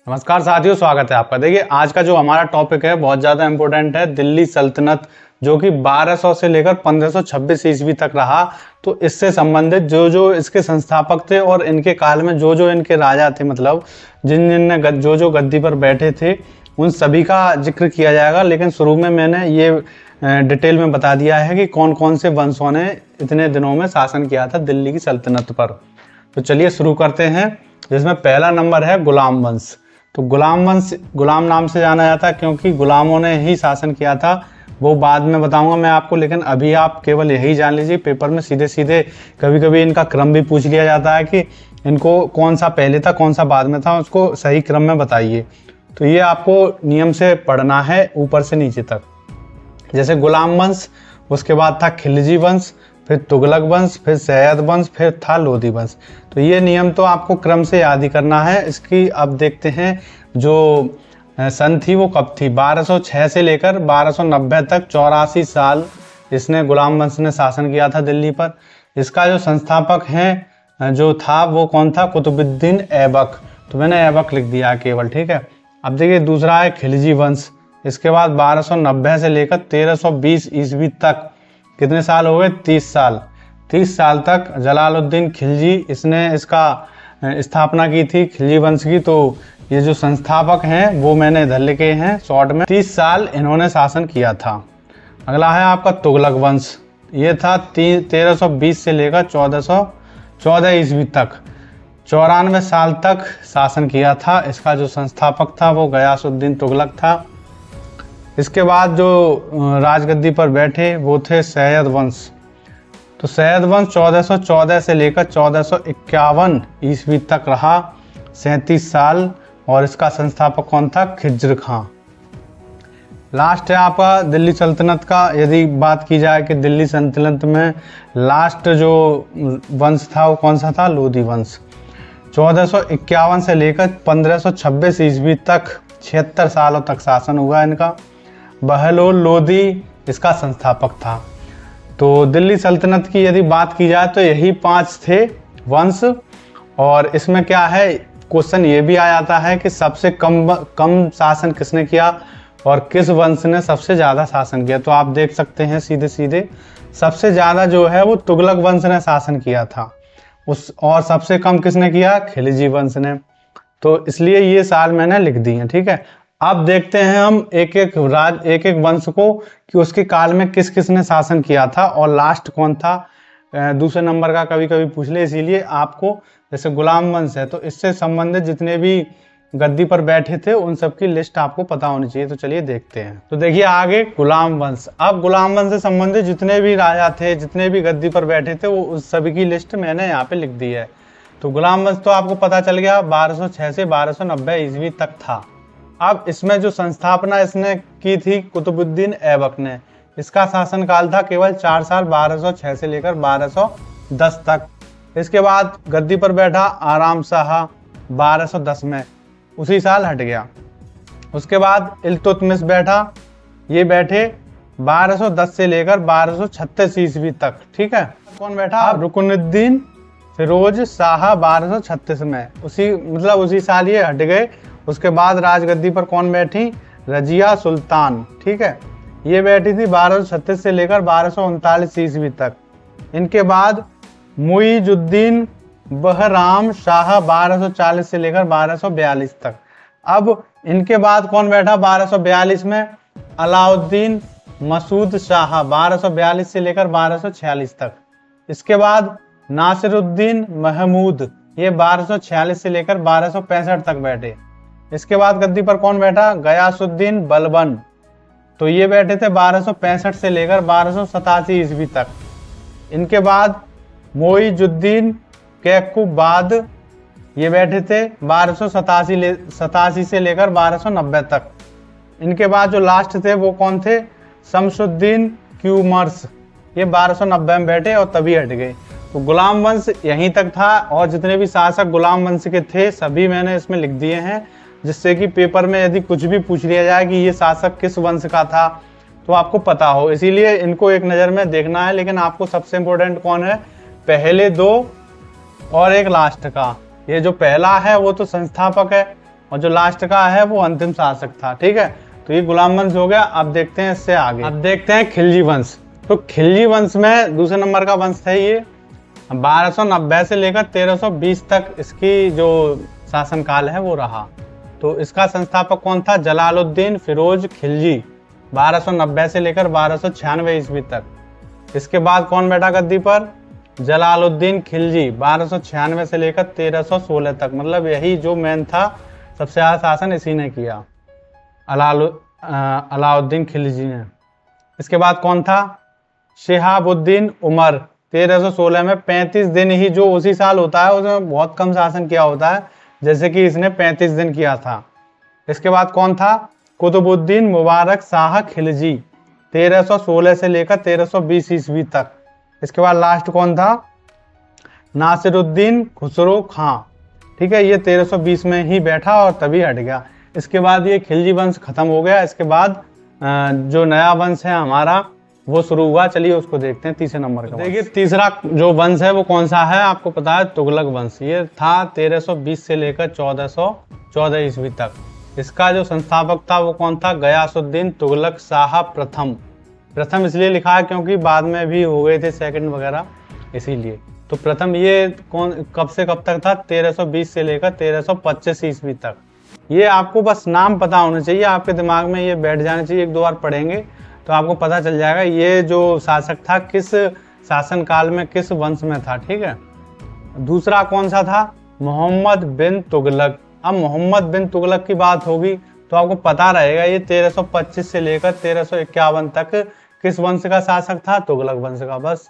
नमस्कार साथियों, स्वागत है आपका। देखिए आज का जो हमारा टॉपिक है बहुत ज़्यादा इम्पोर्टेंट है। दिल्ली सल्तनत जो कि 1200 से लेकर 1526 ईस्वी तक रहा। तो इससे संबंधित जो जो इसके संस्थापक थे और इनके काल में जो जो इनके राजा थे, मतलब जिन जिन ने जो जो गद्दी पर बैठे थे, उन सभी का जिक्र किया जाएगा। लेकिन शुरू में मैंने ये डिटेल में बता दिया है कि कौन कौन से वंशों ने इतने दिनों में शासन किया था दिल्ली की सल्तनत पर। तो चलिए शुरू करते हैं, जिसमें पहला नंबर है गुलाम वंश। तो गुलाम वंश गुलाम नाम से जाना जाता है क्योंकि गुलामों ने ही शासन किया था। वो बाद में बताऊंगा मैं आपको, लेकिन अभी आप केवल यही जान लीजिए। पेपर में सीधे सीधे कभी कभी इनका क्रम भी पूछ लिया जाता है कि इनको कौन सा पहले था कौन सा बाद में था, उसको सही क्रम में बताइए। तो ये आपको नियम से पढ़ना है ऊपर से नीचे तक। जैसे गुलाम वंश, उसके बाद था खिलजी वंश, फिर तुगलक वंश, फिर सैयद वंश, फिर था लोधी वंश। तो ये नियम तो आपको क्रम से याद ही करना है। इसकी अब देखते हैं जो सन थी वो कब थी। 1206 से लेकर 1290 तक 84 साल इसने गुलाम वंश ने शासन किया था दिल्ली पर। इसका जो संस्थापक है जो था वो कौन था? कुतुबुद्दीन ऐबक। तो मैंने ऐबक लिख दिया केवल, ठीक है। अब देखिए दूसरा है खिलजी वंश। इसके बाद 1290 से लेकर 1320 ईस्वी तक कितने साल हो गए? 30 साल। 30 साल तक जलालुद्दीन खिलजी इसने इसका स्थापना की थी, खिलजी वंश की। तो ये जो संस्थापक हैं वो मैंने इधर लिखे हैं शॉर्ट में। 30 साल इन्होंने शासन किया था। अगला है आपका तुगलक वंश। ये था 1320 से लेकर 1414 ईस्वी तक, 94 साल तक शासन किया था। इसका जो संस्थापक था वो गयासुद्दीन तुगलक था। इसके बाद जो राजगद्दी पर बैठे वो थे सैयद वंश। तो सैयद वंश 1414 से लेकर 1451 ईस्वी तक रहा, 37 साल। और इसका संस्थापक कौन था? खिज्र खां। लास्ट है आपका दिल्ली सल्तनत का। यदि बात की जाए कि दिल्ली सल्तनत में लास्ट जो वंश था वो कौन सा था? लोधी वंश। 1451 से लेकर 1526 ईस्वी तक 76 सालों तक शासन हुआ इनका। बहलोल लोधी इसका संस्थापक था। तो दिल्ली सल्तनत की यदि बात की जाए तो यही 5 थे वंश। और इसमें क्या है, क्वेश्चन ये भी आ जाता है कि सबसे कम शासन किसने किया और किस वंश ने सबसे ज़्यादा शासन किया। तो आप देख सकते हैं सीधे सीधे सबसे ज़्यादा जो है वो तुगलक वंश ने शासन किया था, और सबसे कम किसने किया? खिलजी वंश ने। तो इसलिए ये साल मैंने लिख दिए हैं, ठीक है। अब देखते हैं हम एक एक वंश को कि उसके काल में किस किस ने शासन किया था और लास्ट कौन था। दूसरे नंबर का कभी कभी पूछ ले, इसीलिए आपको जैसे गुलाम वंश है तो इससे संबंधित जितने भी गद्दी पर बैठे थे उन सब की लिस्ट आपको पता होनी चाहिए। तो चलिए देखते हैं। तो देखिए आगे गुलाम वंश। अब गुलाम वंश से संबंधित जितने भी राजा थे, जितने भी गद्दी पर बैठे थे, वो उस सभी की लिस्ट मैंने यहाँ पे लिख दी है। तो गुलाम वंश तो आपको पता चल गया 1206 से 1290 ईस्वी तक था। अब इसमें जो संस्थापना इसने की थी कुतुबुद्दीन ऐबक ने, इसका शासनकाल था केवल 4 साल, 1206 से लेकर 1210 तक। इसके बाद गद्दी पर बैठा आराम शाह 1210 में, उसी साल हट गया। उसके बाद इल्तुतमिश बैठा, ये बैठे 1210 से लेकर 1236 ईस्वी तक, ठीक है। कौन बैठा? रुकनुद्दीन फिरोज शाह 1236 में, उसी साल ये हट गए। उसके बाद राजगद्दी पर कौन बैठी? रजिया सुल्तान, ठीक है। ये बैठी थी 1236 से लेकर 1239 ईस्वी तक। इनके बाद मुइजुद्दीन बहराम शाह 1240 से लेकर 1242 तक। अब इनके बाद कौन बैठा 1242 में? अलाउद्दीन मसूद शाह 1242 से लेकर 1246 तक। इसके बाद नासिरुद्दीन महमूद, ये 1246 से लेकर 1265 तक बैठे। इसके बाद गद्दी पर कौन बैठा? गयासुद्दीन बलबन, तो ये बैठे थे 1265 से लेकर 1287 ईस्वी तक। इनके बाद मोइजुद्दीन कैकुबाद, ये बैठे थे 1287 से लेकर 1290 तक। इनके बाद जो लास्ट थे वो कौन थे? शमसुद्दीन क्यूमर्स, ये 1290 में बैठे और तभी हट गए। तो गुलाम वंश यहीं तक था, और जितने भी शासक गुलाम वंश के थे सभी मैंने इसमें लिख दिए हैं, जिससे कि पेपर में यदि कुछ भी पूछ लिया जाए कि ये शासक किस वंश का था तो आपको पता हो। इसीलिए इनको एक नज़र में देखना है। लेकिन आपको सबसे इम्पोर्टेंट कौन है? पहले दो और एक लास्ट का। ये जो पहला है वो तो संस्थापक है, और जो लास्ट का है वो अंतिम शासक था। ठीक है, तो ये गुलाम वंश हो गया। अब देखते हैं इससे आगे, अब देखते हैं खिलजी वंश। तो खिलजी वंश में दूसरे नंबर का वंश है ये। 1290 से लेकर 1320 तक इसकी जो शासनकाल है वो रहा। तो इसका संस्थापक कौन था? जलालुद्दीन फिरोज खिलजी, 1290 से लेकर 1296 ईस्वी तक। इसके बाद कौन बैठा गद्दी पर? जलालुद्दीन खिलजी, 1296 से लेकर 1316 तक। मतलब यही जो मेन था, सबसे ज्यादा शासन इसी ने किया, अलाउद्दीन खिलजी ने। इसके बाद कौन था? शिहाबुद्दीन उमर, 1316 में। 35 दिन ही जो उसी साल होता है उसमें बहुत कम शासन किया होता है, जैसे कि इसने 35 दिन किया था। इसके बाद कौन था? कुतुबुद्दीन मुबारक शाह खिलजी, 1316 से लेकर 1320 ईस्वी तक। इसके बाद लास्ट कौन था? नासिरुद्दीन खुसरो खां। ठीक है, ये 1320 में ही बैठा और तभी हट गया। इसके बाद ये खिलजी वंश खत्म हो गया। इसके बाद जो नया वंश है हमारा वो शुरू हुआ। चलिए उसको देखते हैं, तीसरे नंबर का। देखिए तीसरा जो वंश है वो कौन सा है? आपको पता है, तुगलक वंश। ये था 1320 से लेकर 1414 ईस्वी तक। इसका जो संस्थापक था वो कौन था? गयासुद्दीन तुगलक शाह प्रथम। प्रथम इसलिए लिखा है क्योंकि बाद में भी हो गए थे सेकंड वगैरह, इसीलिए। तो प्रथम ये कौन, कब से कब तक था? 1320 से लेकर 1325 ईस्वी तक। ये आपको बस नाम पता होना चाहिए, आपके दिमाग में ये बैठ जाना चाहिए। एक दो बार पढ़ेंगे तो आपको पता चल जाएगा ये जो शासक था किस शासन काल में, किस वंश में था। ठीक है, दूसरा कौन सा था? मोहम्मद बिन तुगलक। अब मोहम्मद बिन तुगलक की बात होगी तो आपको पता रहेगा ये 1325 से लेकर 1351 तक किस वंश का शासक था? तुगलक वंश का। बस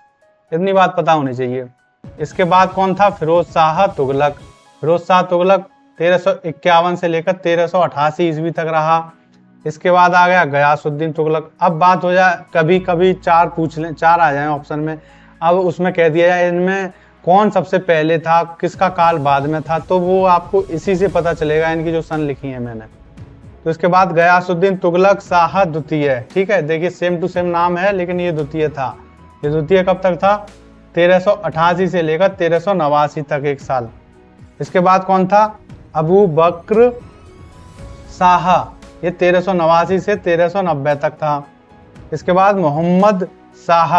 इतनी बात पता होनी चाहिए। इसके बाद कौन था? फिरोज शाह तुगलक। फिरोज शाह तुगलक 1351 से लेकर 1388 ईस्वी तक रहा। इसके बाद आ गया गयासुद्दीन तुगलक। अब बात हो जाए, कभी कभी चार पूछ लें, चार आ जाए ऑप्शन में, अब उसमें कह दिया जाए इनमें कौन सबसे पहले था, किसका काल बाद में था, तो वो आपको इसी से पता चलेगा, इनकी जो सन लिखी है मैंने। तो इसके बाद गयासुद्दीन तुगलक शाह द्वितीय। ठीक है, देखिए सेम टू सेम नाम है लेकिन ये द्वितीय था। ये द्वितीय कब तक था? 1388 से लेकर 1389 तक, एक साल। इसके बाद कौन था? अबू बकर शाह, ये 1389 से 1390 तक था। इसके बाद मोहम्मद शाह,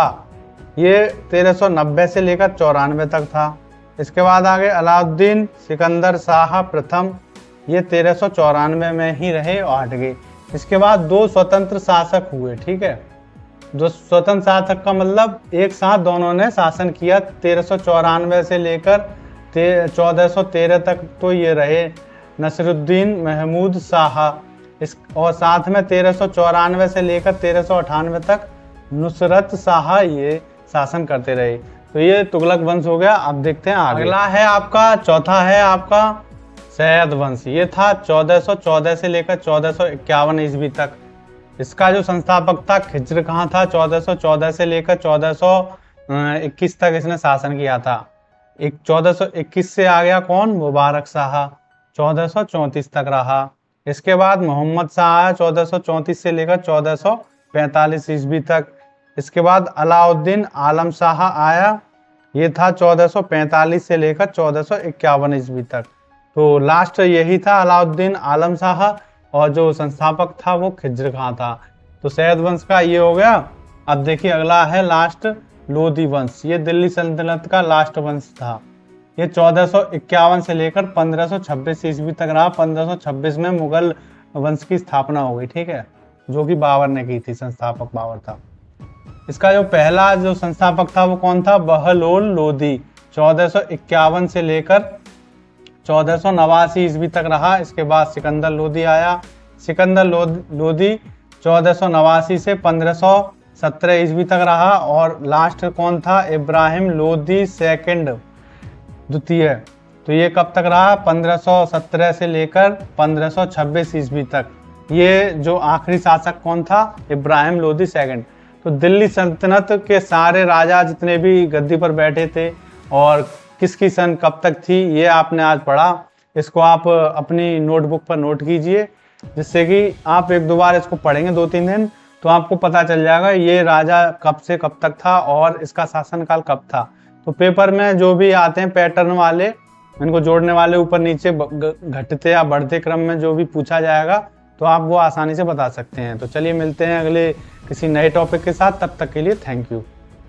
ये 1390 से लेकर 94 तक था। इसके बाद आ गए अलाउद्दीन सिकंदर शाह प्रथम, ये 1394 में ही रहे और हट गए। इसके बाद दो स्वतंत्र शासक हुए। ठीक है, दो स्वतंत्र शासक का मतलब एक साथ दोनों ने शासन किया। 1394 से लेकर 1413 तक तो ये रहे नसरुद्दीन महमूद शाह। इस और साथ में 1394 से लेकर 1398 तक नुसरत शाह ये शासन करते रहे। तो ये तुगलक वंश हो गया। अब देखते हैं आगे। अगला है आपका, चौथा है आपका सैयद वंश। ये था 1414 से लेकर 1451 ईस्वी तक। इसका जो संस्थापक था खिज्र खां था। 1414 से लेकर 1421 तक इसने शासन किया था। 1421 से आ गया कौन? मुबारक शाह, 1434 तक रहा। इसके बाद मोहम्मद शाह आया 1434 से लेकर 1445 ईस्वी तक। इसके बाद अलाउद्दीन आलम शाह आया, ये था 1445 से लेकर 1451 ईस्वी तक। तो लास्ट यही था अलाउद्दीन आलम शाह, और जो संस्थापक था वो खिज्र खां था। तो सैयद वंश का ये हो गया। अब देखिए अगला है लास्ट, लोधी वंश। ये दिल्ली सल्तनत का लास्ट वंश था। ये 1451 से लेकर 1526 ईस्वी तक रहा। 1526 में मुगल वंश की स्थापना हो गई। ठीक है, जो कि बाबर ने की थी, संस्थापक बाबर था। इसका जो पहला जो संस्थापक था वो कौन था? बहलोल लोधी, 1451 से लेकर 1489 ईस्वी तक रहा। इसके बाद सिकंदर लोधी आया। सिकंदर लोधी 1489 से 1517 ईस्वी तक रहा। और लास्ट कौन था? इब्राहिम लोधी सेकंड द्वितीय। तो ये कब तक रहा? 1517 से लेकर 1526 ईस्वी तक। ये जो आखिरी शासक कौन था? इब्राहिम लोधी सेकंड। तो दिल्ली सल्तनत के सारे राजा जितने भी गद्दी पर बैठे थे और किसकी सन कब तक थी, ये आपने आज पढ़ा। इसको आप अपनी नोटबुक पर नोट कीजिए, जिससे कि आप एक दो बार इसको पढ़ेंगे 2-3 दिन, तो आपको पता चल जाएगा ये राजा कब से कब तक था और इसका शासनकाल कब था। तो पेपर में जो भी आते हैं पैटर्न वाले, इनको जोड़ने वाले ऊपर नीचे घटते या बढ़ते क्रम में जो भी पूछा जाएगा तो आप वो आसानी से बता सकते हैं। तो चलिए मिलते हैं अगले किसी नए टॉपिक के साथ, तब तक के लिए थैंक यू।